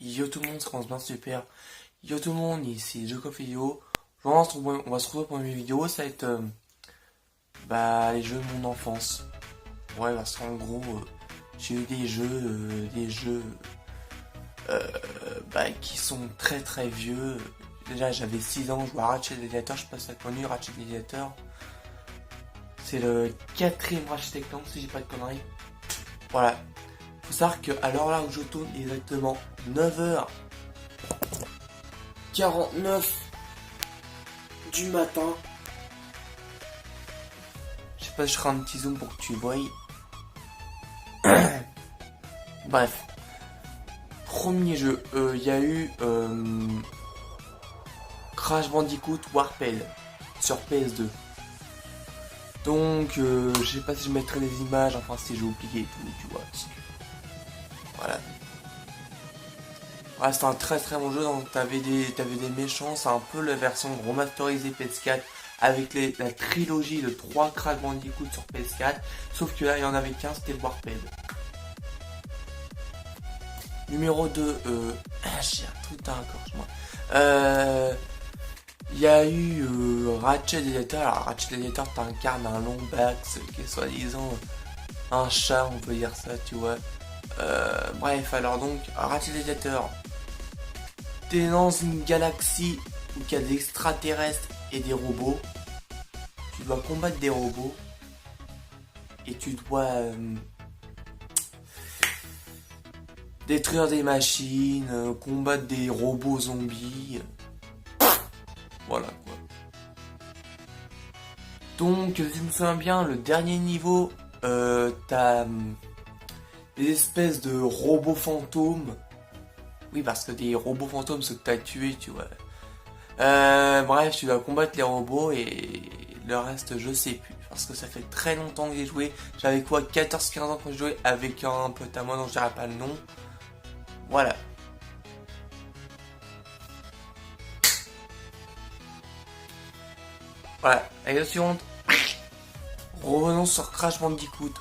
Yo tout le monde, ça commence bien super. Yo tout le monde, ici JocoFio. On va se retrouver pour une vidéo, ça va être les jeux de mon enfance. Ouais, parce qu'en gros, j'ai eu des jeux qui sont très très vieux. Déjà j'avais 6 ans, je jouais à Ratchet Gladiator, je sais pas si t'as connu Ratchet Gladiator. C'est le 4ème Ratchet Clank si j'ai pas de conneries. Voilà. Faut savoir qu'à l'heure là où je tourne, exactement 9h49 du matin. Je sais pas, je ferai un petit zoom pour que tu voies. Bref. Premier jeu, il y a eu Crash Bandicoot Warped sur PS2. Donc, je sais pas si je mettrai les images, enfin si j'ai oublié et tout, tu vois. Voilà. Ouais, c'était un très très bon jeu, donc t'avais des méchants, c'est un peu la version remasterisée PS4 avec la trilogie de 3 Crash Bandicoot sur PS4, sauf que là il y en avait qu'un, c'était Warped. Numéro 2, j'ai un truc dans la gorge moi. Il y a eu Ratchet Gladiator. Alors Ratchet Gladiator t'incarne un Lombax qui est soi-disant un chat, on peut dire ça, tu vois. Bref, alors donc Ratchet Gladiator, t'es dans une galaxie où il y a des extraterrestres et des robots. Tu dois combattre des robots et tu dois détruire des machines, combattre des robots zombies. Voilà quoi. Donc, si je me souviens bien, le dernier niveau, t'as des espèces de robots fantômes. Oui, parce que des robots fantômes, ceux que t'as tués, tu vois. Bref, tu dois combattre les robots et le reste, je sais plus. Parce que ça fait très longtemps que j'ai joué. J'avais quoi, 14-15 ans quand je jouais avec un pote à moi dont je dirai pas le nom. Voilà. Voilà, la suivante. Revenons sur Crash Bandicoot.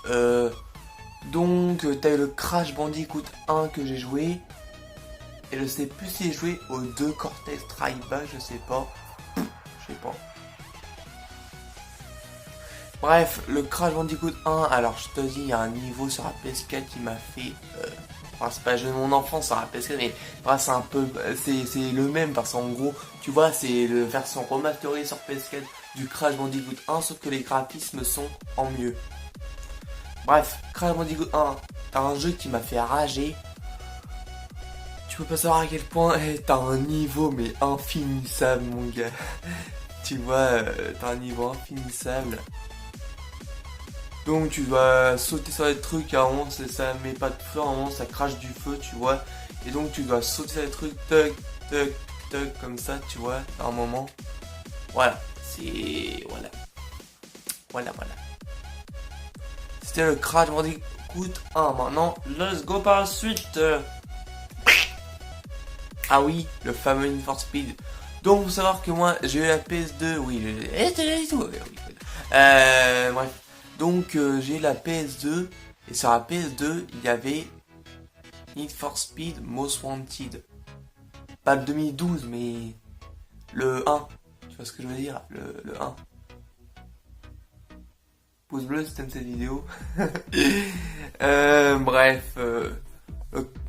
Donc, t'as eu le Crash Bandicoot 1 que j'ai joué. Et je sais plus si j'ai joué aux 2 Cortex Tribe, je sais pas. Je sais pas. Bref, le Crash Bandicoot 1, alors je te dis, il y a un niveau sur la PS4 qui m'a fait... Enfin, c'est pas jeu de mon enfance sur la PS4, mais bref, c'est un peu... C'est le même, parce qu'en gros, tu vois, c'est la version remasterisée sur PS4 du Crash Bandicoot 1, sauf que les graphismes sont en mieux. Bref, Crash Bandicoot 1, t'as un jeu qui m'a fait rager. Tu peux pas savoir à quel point t'as un niveau mais infinissable mon gars. Tu vois, t'as un niveau infinissable. Donc tu dois sauter sur les trucs, à un moment ça met pas de feu, à un moment ça crache du feu, tu vois. Et donc tu dois sauter sur les trucs, toc, toc, toc, comme ça, tu vois, à un moment. Voilà, c'est... Voilà. Voilà. C'était le Crash Bandicoot 1. Maintenant, let's go par la suite. Ah oui, le fameux Need for Speed. Donc, faut savoir que moi, j'ai eu la PS2. Oui, bref. Donc, j'ai eu la PS2. Et sur la PS2, il y avait Need for Speed Most Wanted. Pas le 2012, mais le 1. Tu vois ce que je veux dire, le 1. Pouce bleu si t'aimes cette vidéo. Bref.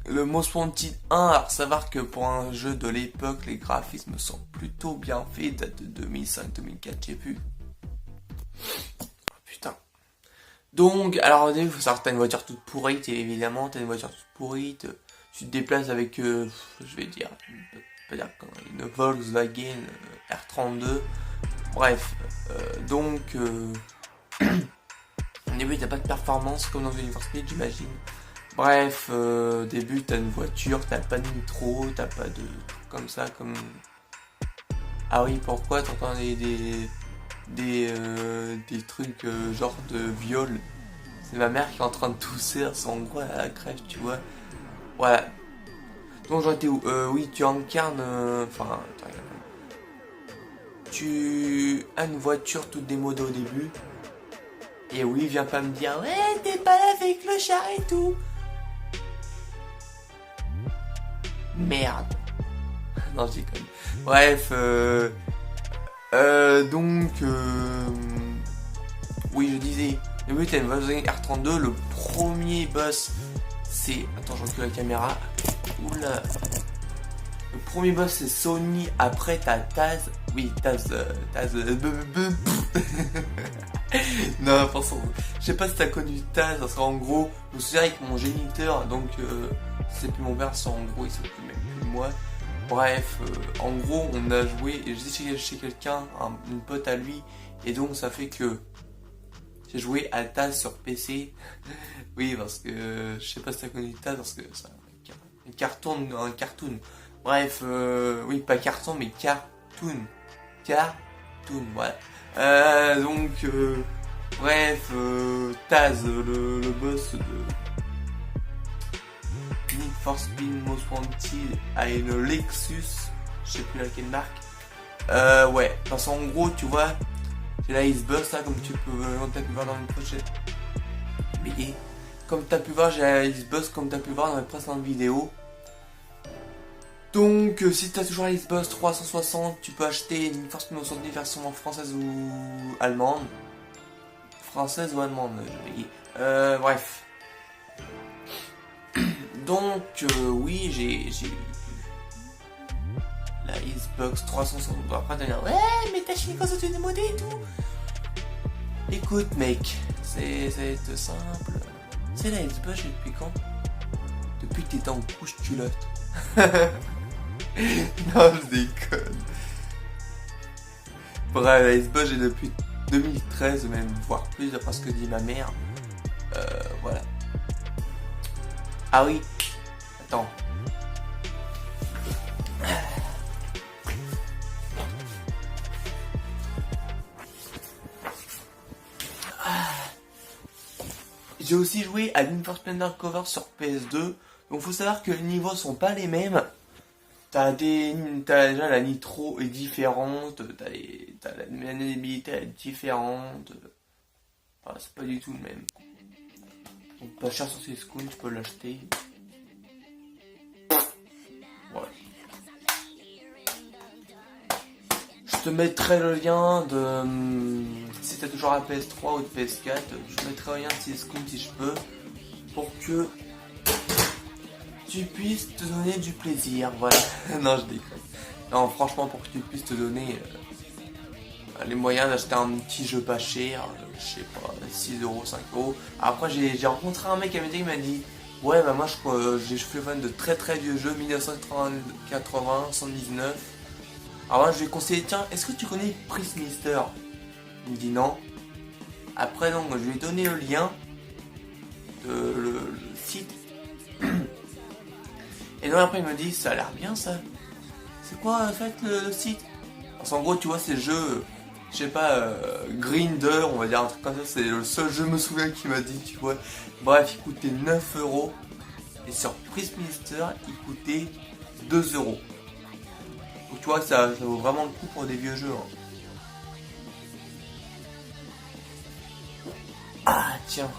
Le Most Wanted 1, alors savoir que pour un jeu de l'époque, les graphismes sont plutôt bien faits, date de 2005-2004, je sais plus. Oh, putain. Donc, alors au début, il faut savoir que t'as une voiture toute pourrite, et évidemment, t'as une voiture toute pourrite, tu te déplaces avec, je vais dire, pas dire une Volkswagen R32, bref, donc, au début, t'as pas de performance comme dans Need for Speed, j'imagine. Bref, au début t'as une voiture, t'as pas de nitro, t'as pas de trucs comme ça, comme... Ah oui, pourquoi t'entends des trucs genre de viol? C'est ma mère qui est en train de tousser, c'est en gros à la crèche, tu vois. Voilà. Donc j'en étais où? Oui, tu incarnes... Enfin, tu as une voiture toute démodée au début. Et oui, viens pas me dire, ouais, t'es pas là avec le char et tout. Merde. Non, je déconne. Bref, donc, oui, je disais, le but est une Volkswagen R32. Le premier boss, c'est... Attends, je recule la caméra. Oula. Le premier boss, c'est Sony. Après, t'as Taz. Oui, Taz. Non, forcément. Je sais pas si t'as connu Taz, parce qu'en gros, je me souviens avec mon géniteur, donc c'est plus mon père, c'est en gros, il s'occupe même plus de moi. Bref, en gros, on a joué, et j'étais chez quelqu'un, une pote à lui, et donc ça fait que j'ai joué à Taz sur PC. Oui, parce que je sais pas si t'as connu Taz, parce que c'est un cartoon. Bref, oui, pas carton, mais cartoon. Cartoon, voilà. Donc, bref, Taz, le boss de Need for Speed Most Wanted a une Lexus, je sais plus laquelle marque. Ouais, parce qu'en gros, tu vois, j'ai la Xbox là, comme t'as pu voir dans une prochaine. Mais comme t'as pu voir, j'ai la Xbox, comme t'as pu voir dans les précédentes vidéos. Donc, si tu as toujours la Xbox 360, tu peux acheter une Need for Speed Most Wanted version française ou allemande. Française ou allemande, je vais bref. Donc, oui, j'ai la Xbox 360. Bon, après, tu vas dire, ouais, mais t'as acheté quand tu es démodé et tout. Écoute, mec, c'est simple. C'est la Xbox, j'ai depuis quand? Depuis que t'étais en couche culotte. Non, je déconne. Bref, la Xbox, j'ai depuis 2013, même, voire plus, d'après ce que dit ma mère. Voilà. Ah oui. Attends. J'ai aussi joué à Need for Speed Undercover sur PS2. Donc faut savoir que les niveaux sont pas les mêmes. T'as déjà la nitro est différente, t'as la maniabilité est différente. Enfin, c'est pas du tout le même. Donc pas cher sur ces skins, tu peux l'acheter. Ouais. Je te mettrai le lien de... Si t'as toujours la PS3 ou de PS4, je te mettrai le lien de ces skins si je peux. Pour que tu puisses te donner du plaisir, voilà. Non, je déconne. Non, franchement, pour que tu puisses te donner les moyens d'acheter un petit jeu pas cher, je sais pas, 6 euros, 5 euros. Après, j'ai rencontré un mec à midi qui m'a dit, ouais, bah moi, je suis fan de très très vieux jeux, 1980, 119. Alors moi, je lui ai conseillé, tiens, est-ce que tu connais Prismister? Il me dit non. Après, donc, je lui ai donné le lien de le site. Et donc après il me dit, ça a l'air bien ça. C'est quoi en fait le site? Parce qu'en gros tu vois ces jeux, je sais pas, Grinder, on va dire un truc comme ça, c'est le seul jeu me souviens qui m'a dit, tu vois. Bref, il coûtait 9 euros. Et sur Prismister, il coûtait 2 euros. Donc tu vois que ça vaut vraiment le coup pour des vieux jeux. Hein. Ah tiens.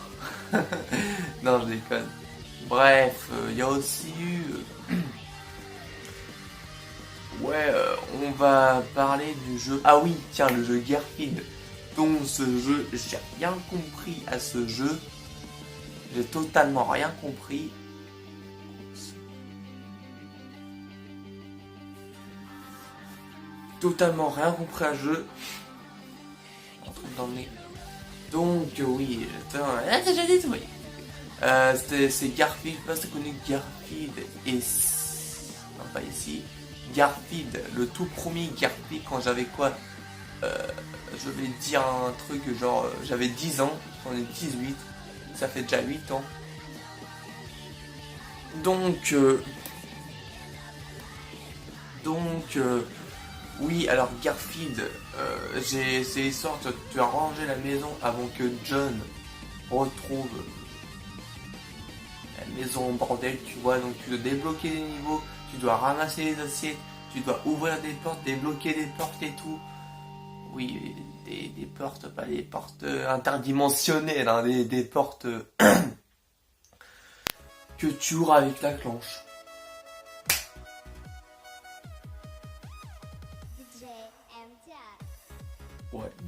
Non je déconne. Bref, il y a aussi eu... Ouais, on va parler du jeu... Ah oui, tiens, le jeu Garfield. Donc ce jeu, j'ai rien compris à ce jeu. J'ai totalement rien compris. Totalement rien compris à ce jeu. Un truc dans le nez. Donc oui, attends, t'as déjà dit tout, oui. C'est Garfield, je sais pas si tu connais Garfield et... Non, pas ici. Garfield, le tout premier Garfield quand j'avais quoi je vais dire un truc genre, j'avais 10 ans, j'en ai 18, ça fait déjà 8 ans. Donc, oui, alors Garfield, j'ai essayé sorte, tu as rangé la maison avant que John retrouve la maison en bordel, tu vois, donc tu dois débloquer les niveaux, tu dois ramasser les assiettes, tu dois ouvrir des portes, débloquer des portes et tout. Oui, des portes, pas des portes interdimensionnelles, hein, des portes que tu ouvres avec la clenche.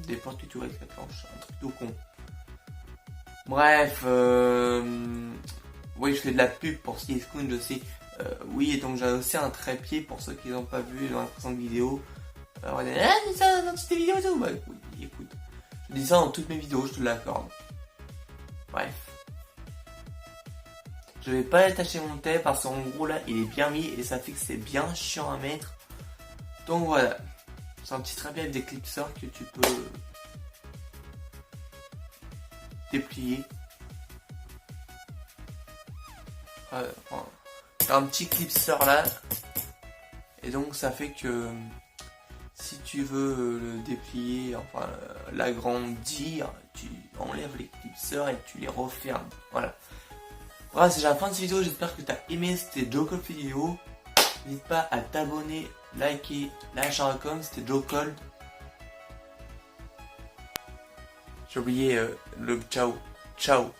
déporte tout avec la planche, un truc tout con. Bref, oui, je fais de la pub pour CS:GO, je sais. Oui, et donc j'ai aussi un trépied pour ceux qui n'ont pas vu dans la précédente vidéo. Alors, c'est ça dans toutes tes vidéos et tout. Bah écoute, je dis ça dans toutes mes vidéos, je te l'accorde. Bref. Je vais pas attacher mon tape parce qu'en gros là, il est bien mis et ça fait que c'est bien chiant à mettre. Donc voilà. C'est un petit trépied avec des clipseurs que tu peux déplier. Enfin, c'est un petit clipseur là. Et donc ça fait que si tu veux le déplier, enfin l'agrandir, tu enlèves les clipseurs et tu les refermes. Voilà. Voilà, c'est déjà la fin de cette vidéo. J'espère que tu as aimé. C'était Joe Cold vidéo. N'hésite pas à t'abonner, liker, lâcher un com. C'était Joe Cold. J'ai oublié le ciao. Ciao.